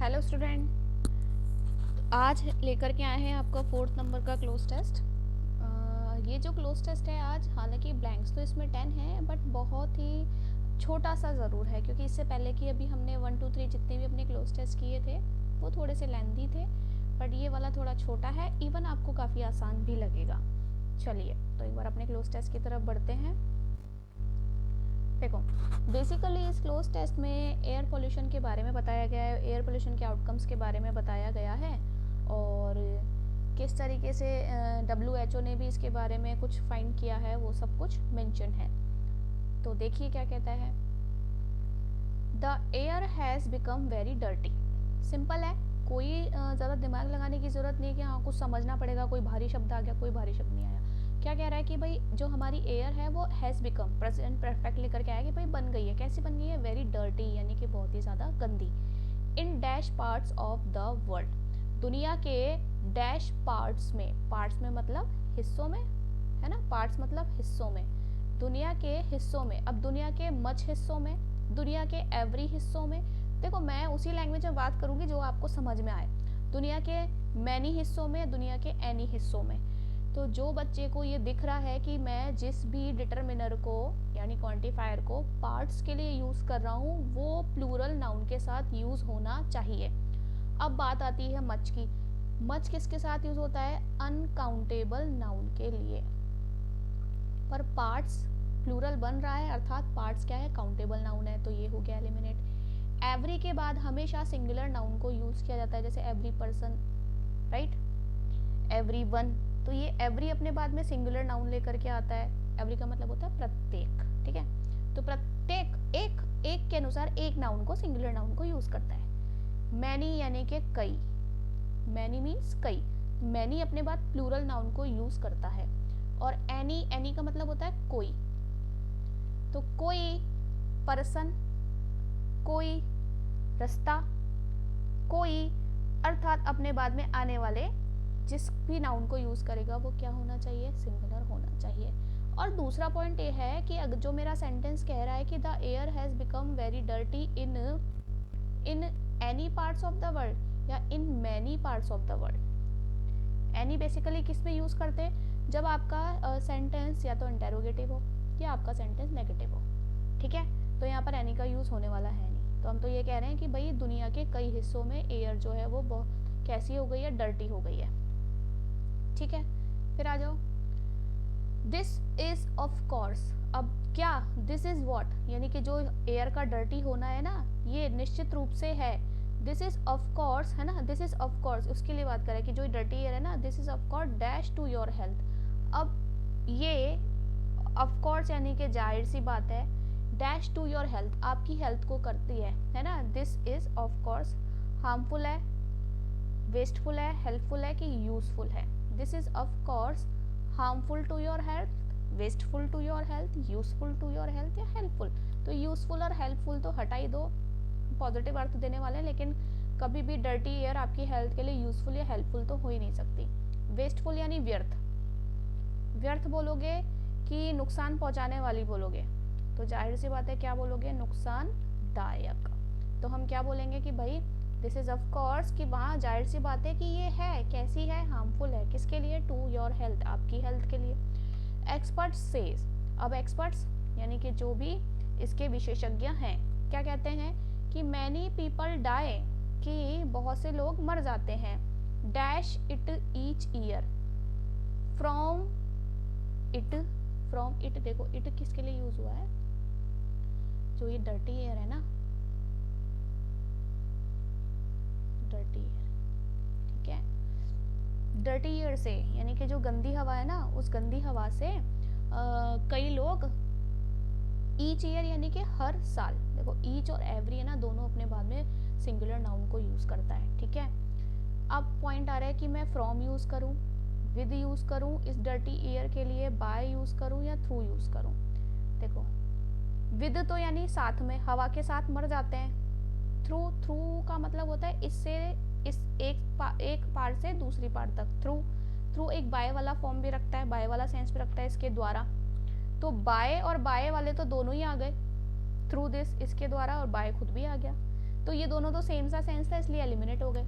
Hello student, आज लेकर के आए हैं आपका 4th नंबर का क्लोज टेस्ट। ये जो क्लोज टेस्ट है आज, हालांकि ब्लैंक्स तो इसमें 10 हैं बट बहुत ही छोटा सा ज़रूर है, क्योंकि इससे पहले की अभी हमने 1 2 3 जितने भी अपने क्लोज टेस्ट किए थे वो थोड़े से लेंथी थे, बट ये वाला थोड़ा छोटा है, इवन आपको काफ़ी आसान भी लगेगा। चलिए तो एक बार अपने क्लोज टेस्ट की तरफ बढ़ते हैं। देखो, बेसिकली इस क्लोज टेस्ट में एयर पोल्यूशन के बारे में बताया गया है, एयर पोल्यूशन के आउटकम्स के बारे में बताया गया है और किस तरीके से WHO ने भी इसके बारे में कुछ फाइंड किया है, वो सब कुछ मेंशन है। तो देखिए क्या कहता है। The air has become very dirty. Simple है, कोई ज़्यादा दिमाग लगाने की ज़रूरत नहीं है कि हाँ कुछ समझना पड़ेगा, कोई भारी शब्द आ गया, कोई भारी शब्द नहीं आया। क्या कह रहा है कि भाई जो हमारी एयर है वो हैज़ बिकम, प्रेजेंट परफेक्ट लेकर के आया कि भाई बन गई है। कैसी बन गई है? वेरी डर्टी, यानी कि बहुत ही ज़्यादा गंदी। In dash parts of the world, दुनिया के डैश पार्ट्स में मतलब हिस्सों में, है ना, पार्ट्स मतलब हिस्सों में, दुनिया के हिस्सों में। अब दुनिया के मच हिस्सों में, दुनिया के एवरी हिस्सों में। देखो मैं उसी लैंग्वेज में बात करूंगी जो आपको समझ में आए। दुनिया के मैनी हिस्सों में, दुनिया के एनी हिस्सों में। तो जो बच्चे को ये दिख रहा है कि मैं जिस भी डिटरमिनर को यानी क्वांटिफायर को पार्ट्स के लिए यूज़ कर रहा हूँ वो प्लूरल नाउन के साथ यूज़ होना चाहिए। अब बात आती है मच की। मच किसके साथ यूज़ होता है? अनकाउंटेबल नाउन के लिए। पर पार्ट्स प्लूरल बन रहा है, अर्थात पार्ट्स क्या है? काउंटेबल नाउन है, तो ये हो गया एलिमिनेट। एवरी के बाद हमेशा सिंगुलर नाउन को यूज़ किया जाता है, जैसे every person, right, every one. तो ये एवरी अपने बाद में सिंगुलर नाउन लेकर के आता है। एवरी का मतलब होता है प्रत्येक, ठीक है। तो प्रत्येक एक के अनुसार एक नाउन को, सिंगुलर नाउन को यूज करता है। मैनी यानी कि कई, मैनी मीन्स कई। मैनी अपने बाद प्लूरल नाउन को यूज करता है। और एनी का मतलब होता है कोई। तो कोई पर्सन, कोई रास्ता, कोई, अर्थात अपने बाद में आने वाले जिस भी नाउन को यूज करेगा वो क्या होना चाहिए? सिंगुलर होना चाहिए। और दूसरा पॉइंट ये है कि अगर जो मेरा सेंटेंस कह रहा है कि the air has become very dirty in any parts of the world या in many parts of the world. Any basically किस में यूज करते हैं? जब आपका सेंटेंस या तो इंटेरोगेटिव हो या आपका सेंटेंस नेगेटिव हो, ठीक है। तो यहाँ पर एनी का यूज होने वाला है नहीं। तो हम तो ये कह रहे हैं कि भाई दुनिया के कई हिस्सों में एयर जो है वो कैसी हो गई है? डर्टी हो गई है, ठीक है। फिर आ जाओ, दिस इज ऑफ कोर्स। अब क्या दिस इज व्हाट, यानी कि जो एयर का डर्टी होना है ना, ये निश्चित रूप से है। दिस इज ऑफ कोर्स, है ना, दिस इज ऑफ कोर्स, उसके लिए बात करें कि जो डर्टी एयर है ना, this is of course dash to your health. अब ये ऑफ कोर्स यानी कि जाहिर सी बात है, डैश टू योर हेल्थ आपकी हेल्थ को करती है ना। This is of course harmful है, वेस्टफुल है, हेल्पफुल है कि यूजफुल है? This is of course harmful to your health, wasteful to your health, useful to your health या हेल्पफुल। तो यूजफुल और हेल्पफुल तो हटा ही दो, पॉजिटिव अर्थ देने वाले हैं, लेकिन कभी भी डर्टी एयर आपकी हेल्थ के लिए यूजफुल या हेल्पफुल तो हो ही नहीं सकती। वेस्टफुल यानी व्यर्थ, व्यर्थ बोलोगे कि नुकसान पहुंचाने वाली बोलोगे? तो जाहिर सी बात है क्या बोलोगे? नुकसानदायक। तो हम क्या बोलेंगे कि भाई दिस इज ऑफ कोर्स, कि वहाँ जाहिर सी बात है कि ये है, कैसी है? हार्मफुल है। किसके लिए? टू योर हेल्थ, आपकी हेल्थ के लिए। एक्सपर्ट सेज, अब एक्सपर्ट्स यानी कि जो भी इसके विशेषज्ञ हैं, क्या कहते हैं कि मैनी पीपल डाई, कि बहुत से लोग मर जाते हैं। Dash it each year, from it, from it, देखो इट किसके लिए यूज हुआ है? जो ये डर्टी एयर है ना, डर्टी एयर, ठीक है। डर्टी एयर से यानी कि जो गंदी हवा है ना, उस गंदी हवा से कई लोग, ईच ईयर यानी कि हर साल, देखो ईच और एवरी है ना, दोनों अपने बाद में सिंगुलर नाउन को यूज करता है, ठीक है। अब पॉइंट आ रहा है कि मैं फ्रॉम यूज करूं, विद यूज करूं इस डर्टी एयर के लिए, बाय यूज करूं या थ्रू यूज करूं? देखो विद तो यानी साथ में, हवा के साथ मर जाते हैं। थ्रू, थ्रू का मतलब होता है इससे, इस एक पार्ट से दूसरी पार्ट तक। थ्रू, थ्रू एक बाय वाला फॉर्म भी रखता है, बाय वाला सेंस भी रखता है इसके द्वारा। तो बाय और बाय वाले तो दोनों ही आ गए, थ्रू दिस इसके द्वारा, और बाय खुद भी आ गया। तो ये दोनों तो सेम सा सेंस था, इसलिए एलिमिनेट हो गए।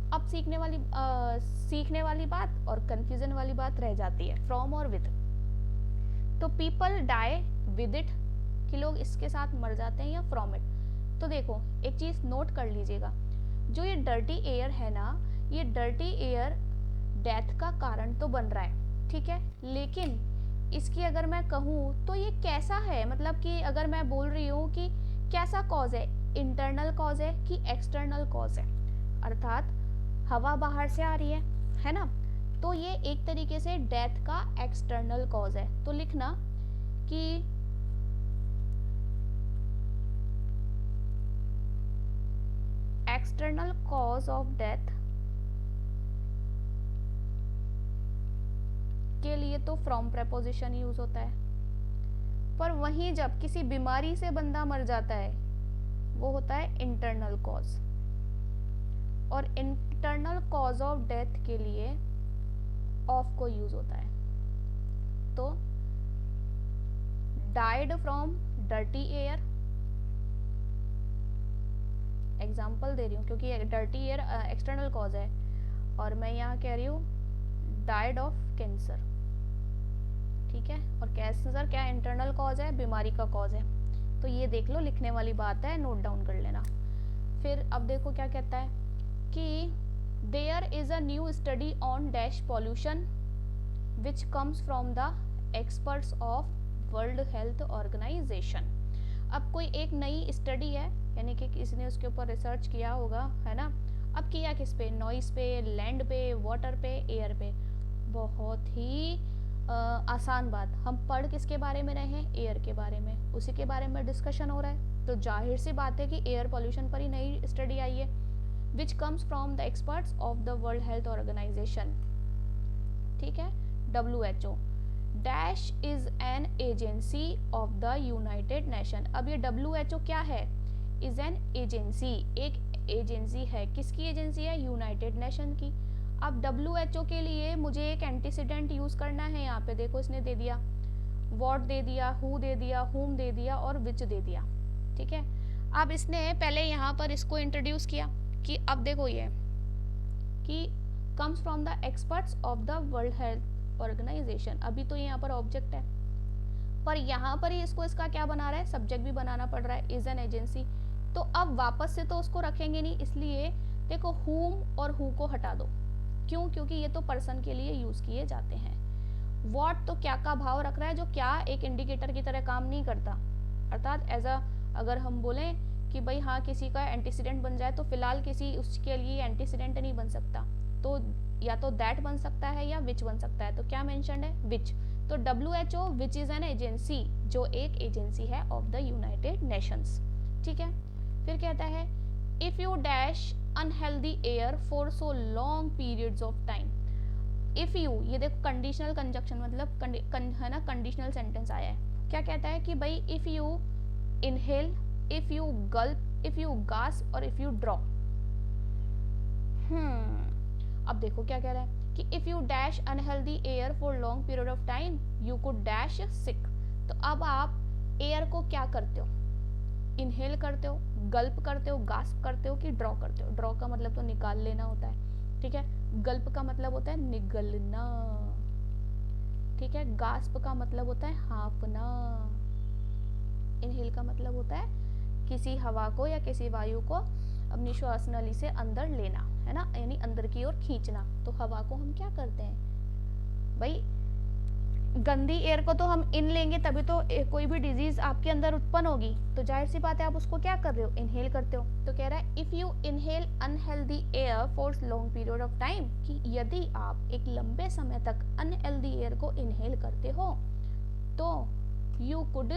अब सीखने वाली बात और कंफ्यूजन वाली बात रह जाती है, फ्रॉम और विद। तो पीपल डाई विद इट, कि लोग इसके साथ मर जाते हैं, या फ्रॉम इट। तो देखो एक चीज नोट कर लीजिएगा, जो ये डर्टी एयर है ना, ये डर्टी एयर डेथ का कारण तो बन रहा है, ठीक है, लेकिन इसकी अगर मैं कहूँ तो ये कैसा है, मतलब कि अगर मैं बोल रही हूँ कि कैसा कॉज है, इंटरनल कॉज है कि एक्सटर्नल कॉज है, अर्थात हवा बाहर से आ रही है ना, तो ये एक तरीके से डेथ का एक्सटर्नल कॉज है। तो लिखना कि एक्सटर्नल कॉज ऑफ डेथ के लिए तो फ्रॉम प्रेपोजिशन यूज होता है, पर वहीं जब किसी बीमारी से बंदा मर जाता है वो होता है इंटरनल कॉज, और इंटरनल कॉज ऑफ डेथ के लिए ऑफ को यूज होता है। तो died from dirty air, example दे रही हूँ क्योंकि डर्टी एयर एक्सटर्नल कॉज है, और मैं यहाँ कह रही हूँ डाइड ऑफ कैंसर, ठीक है, और कैंसर क्या इंटरनल कॉज है, बीमारी का कॉज है। तो ये देख लो, लिखने वाली बात है, नोट डाउन कर लेना। फिर अब देखो क्या कहता है कि there is a new study on dash pollution which comes from the experts of World Health Organisation. अब कोई एक नई स्टडी है, यानी कि किसी ने उसके ऊपर रिसर्च किया होगा, है ना। अब किया किस पे, नॉइस पे, लैंड पे, वाटर पे, एयर पे। बहुत ही आसान बात, हम पढ़ किसके बारे में रहे हैं, एयर के बारे में, उसी के बारे में डिस्कशन हो रहा है। तो जाहिर सी बात है कि एयर पॉल्यूशन पर ही नई स्टडी आई है, which comes from the experts of the World Health Organisation, ठीक है, WHO। Dash is an agency of the United Nation. अब ये WHO क्या है, इज एन एजेंसी, एक एजेंसी है, किसकी एजेंसी है, यूनाइटेड नेशन की। अब WHO के लिए मुझे एक एंटीसीडेंट यूज करना है, यहाँ पे देखो इसने दे दिया, व्हाट दे दिया, हु दे दिया, हुम दे दिया, और विच दे दिया, ठीक है। अब इसने पहले यहाँ पर इसको इंट्रोड्यूस किया कि अब देखो ये कि comes from the experts of the World Health Organisation. अभी तो यहाँ पर ऑब्जेक्ट है, पर यहाँ पर ही इसको इसका क्या बना रहा है, सब्जेक्ट भी बनाना पड़ रहा है, इज एन एजेंसी। तो अब वापस से तो उसको रखेंगे नहीं, इसलिए देखो हुम और हु को हटा दो, क्यों, क्योंकि ये तो पर्सन के लिए यूज किए जाते हैं। व्हाट तो क्या का भाव रख रहा है, जो क्या एक इंडिकेटर की तरह काम नहीं करता, अर्थात एज अ अगर हम बोलें कि भाई हाँ किसी का एंटीसीडेंट बन जाए, तो फिलहाल किसी उसके लिए एंटीसीडेंट नहीं बन सकता, तो या तो दैट बन सकता है या विच बन सकता है। तो क्या मेंशन्ड है, विच। तो WHO which is an agency, जो एक एजेंसी है ऑफ द यूनाइटेड नेशंस, ठीक है। फिर कहता है if you dash unhealthy air for so long periods of time. If you, ये देखो कंडीशनल कंजक्शन, मतलब है ना, कंडीशनल सेंटेंस आया है। क्या कहता है कि भाई if you inhale, if you gulp, if you gasp, और इफ यू ड्रॉप। अब देखो क्या कह रहा है कि if you dash unhealthy air for long period of time you could dash sick. तो अब आप एयर को क्या करते हो, इनहेल करते हो, गल्प करते हो, गास्प करते हो, कि ड्रॉ करते हो। ड्रॉ का मतलब तो निकाल लेना होता है, ठीक है। गल्प का मतलब होता है निगलना, ठीक है। गास्प का मतलब होता है हाँफना। इनहेल का मतलब होता है किसी हवा को या किसी वायु को अपनी श्वास नली से अंदर लेना, है ना, यानी अंदर की ओर खींचना। तो हवा को हम क्या करते हैं भाई, गंदी एयर को तो हम इन लेंगे तभी तो कोई भी डिजीज आपके अंदर उत्पन्न होगी, तो जाहिर सी बात है आप उसको क्या कर रहे हो, इनहेल करते हो। तो कह रहा है if you inhale unhealthy air for long period of time, कि यदि आप एक लंबे समय तक अनहेल्दी एयर को इनहेल करते हो तो यू कुड,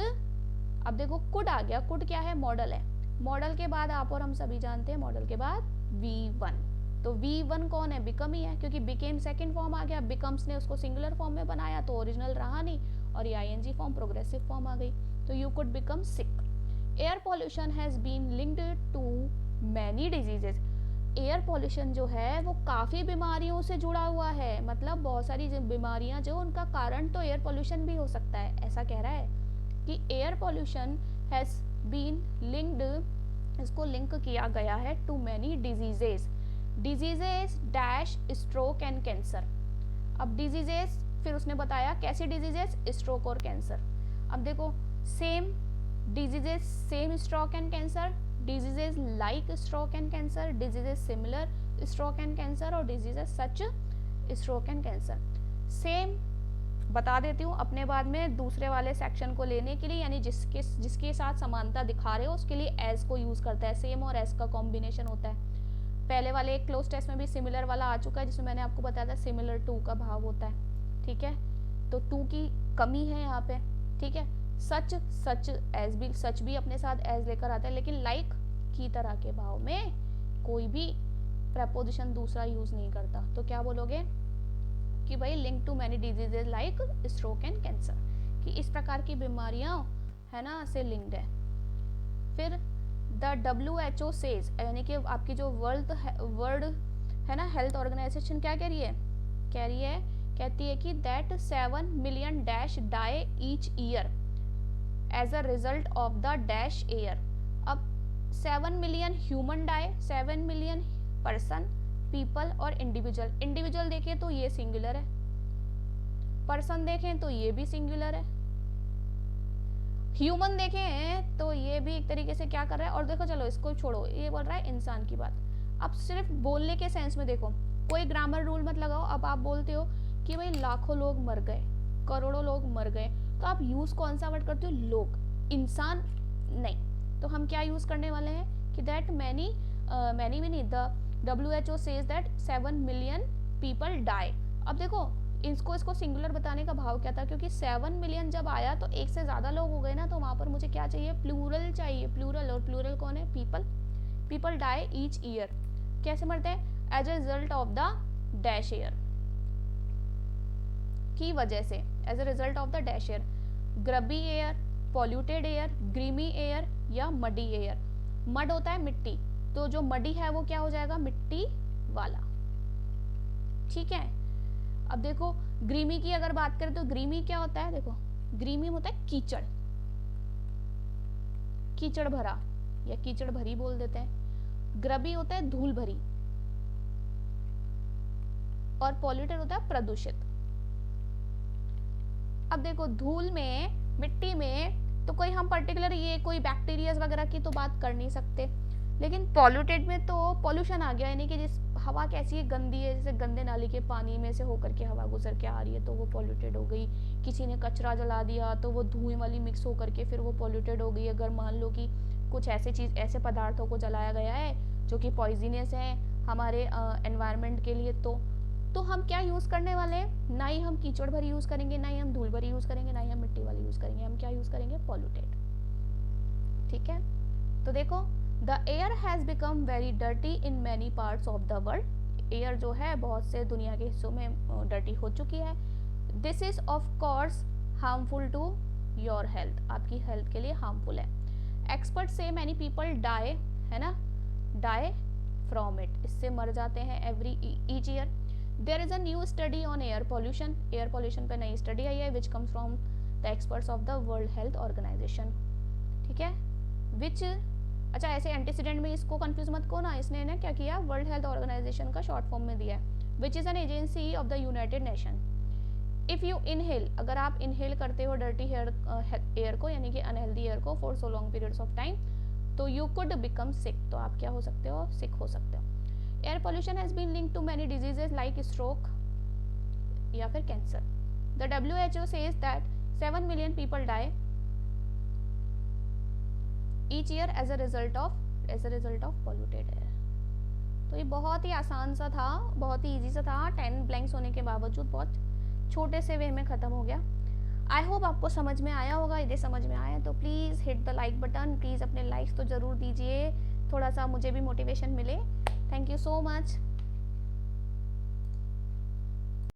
अब देखो कुड आ गया, कुड क्या है, मॉडल है, मॉडल के बाद आप और हम सभी जानते हैं मॉडल के बाद V1। तो V1 कौन है, बिकम ही है, क्योंकि बिकेम सेकंड फॉर्म आ गया, बिकम्स ने उसको सिंगुलर फॉर्म में बनाया तो ओरिजिनल रहा नहीं, और ये ING फॉर्म प्रोग्रेसिव फॉर्म आ गई। तो you could become sick. Air pollution has been linked to many diseases. Air pollution जो है वो काफ़ी बीमारियों से जुड़ा हुआ है, मतलब बहुत सारी बीमारियां जो उनका कारण तो एयर पॉल्यूशन भी हो सकता है। ऐसा कह रहा है कि air pollution has been linked, इसको लिंक किया गया है to many diseases. Diseases dash stroke and cancer. अब डिजीजेस फिर उसने बताया कैसी डिजीजेस, स्ट्रोक और कैंसर। अब देखो same diseases same stroke and cancer, diseases like stroke and cancer, diseases similar stroke and cancer और diseases such stroke and cancer. Same बता देती हूँ अपने बाद में दूसरे वाले सेक्शन को लेने के लिए, यानी जिसके साथ समानता दिखा रहे हो उसके लिए एज को यूज करता है। सेम और एज का कॉम्बिनेशन होता है। पहले वाले एक क्लोज टेस्ट में भी सिमिलर वाला आ चुका है जिसमें मैंने आपको बताया था सिमिलर टू का भाव होता है, ठीक है। तो टू की कमी है यहाँ पे, ठीक है। सच सच एज भी, सच भी अपने साथ एज लेकर आता है, लेकिन लाइक की तरह के भाव में कोई भी प्रपोजिशन दूसरा यूज नहीं करता। तो क्या बोलोगे कि भाई link to many diseases like stroke and cancer, कि इस प्रकार की बीमारियां है ना से लिंक्ड है। फिर द WHO सेज, यानी कि आपकी जो वर्ल्ड है ना हेल्थ ऑर्गेनाइजेशन क्या कह रही है, कहती है कि that 7 million dash die each year as a result of the dash air. अब 7 million human die, 7 million person, people और इंडिविजुअल देखें तो ये सिंगुलर है, पर्सन देखें तो ये भी सिंगुलर है, ह्यूमन देखें तो ये भी एक तरीके से क्या कर रहा है। और देखो चलो इसको छोड़ो, ये बोल रहा है इंसान की बात। अब सिर्फ बोलने के सेंस में देखो, कोई ग्रामर रूल मत लगाओ। अब आप बोलते हो कि भाई लाखों लोग मर गए, करोड़ों लोग मर गए, तो आप यूज कौन सा वर्ड करते हो, लोग, इंसान नहीं। तो हम क्या यूज करने वाले हैं कि दैट मैनी भी नहीं, the WHO says that 7 million people die। अब देखो इसको सिंगुलर बताने का भाव क्या था, क्योंकि 7 मिलियन जब आया तो एक से ज्यादा लोग हो गए ना, तो वहां पर मुझे क्या चाहिए, प्लूरल चाहिए, प्लूरल। और प्लूरल कौन है, पीपल डाई ईच ईयर। कैसे मरते हैं, as a result of the dash air, की वजह से, as a result of the dash air, grubby air, polluted air, grimy air या मडी एयर। मड होता है मिट्टी, तो जो मडी है वो क्या हो जाएगा, मिट्टी वाला, ठीक है। अब देखो ग्रीमी की अगर बात करें तो ग्रीमी क्या होता है, देखो ग्रीमी होता है कीचड़, कीचड़ भरा या कीचड़ भरी बोल देते हैं। ग्रबी होता है धूल भरी, और पॉल्यूटेड होता है प्रदूषित। अब देखो धूल में, मिट्टी में तो कोई हम पर्टिकुलर ये कोई बैक्टीरिया वगैरह की तो बात कर नहीं सकते, लेकिन पॉल्यूटेड में तो पॉल्यूशन आ गया, यानी कि जिस हवा कैसी है, गंदी है, जैसे गंदे नाली के पानी में से होकर के हवा गुजर के आ रही है तो वो पॉल्यूटेड हो गई। किसी ने कचरा जला दिया तो वो धुएं वाली मिक्स होकर के फिर वो पॉल्यूटेड हो गई। अगर मान लो कि कुछ ऐसे पदार्थों को जलाया गया है जो कि पॉइजनस है हमारे एनवायरनमेंट के लिए, तो हम क्या यूज करने वाले हैं, ना ही हम कीचड़ भरी यूज करेंगे, ना ही हम धूल भरी यूज करेंगे, ना ही हम मिट्टी वाली यूज करेंगे, हम क्या यूज करेंगे, पॉल्यूटेड, ठीक है। तो देखो The air has become very dirty in many parts of the world। Air जो है बहुत से दुनिया के हिस्सों में डर्टी हो चुकी है। This is of course harmful to your health, आपकी हेल्थ के लिए हार्मफुल है। Experts say many people die, है ना, die from it, इससे मर जाते हैं each year। There is a new study on air pollution, air pollution पे नई स्टडी आई है which comes from the experts of the World Health Organization, ठीक है। which अच्छा ऐसे एंटीसीडेंट में इसको कंफ्यूज मत को ना, इसने ना क्या किया, वर्ल्ड हेल्थ ऑर्गेनाइजेशन का शॉर्ट फॉर्म में दिया है, which is an agency of the United nation. If you inhale, अगर आप इनहेल करते हो डर्टी एयर को, यानी कि अनहेल्दी एयर को for so long periods of time, तो यू कुड बिकम सिक, तो आप क्या हो सकते हो, सिक हो सकते हो। Air pollution has been linked to many diseases like stroke या फिर cancer. The WHO says that 7 million people die each year as a result of polluted air। तो ये बहुत ही आसान सा था, बहुत ही इजी सा था, 10 ब्लैंक्स होने के बावजूद बहुत छोटे से वे में खत्म हो गया। आई होप आपको समझ में आया होगा। यदि समझ में आया तो please hit the like button, please अपने लाइक्स तो ज़रूर दीजिए, थोड़ा सा मुझे भी मोटिवेशन मिले। Thank you so much.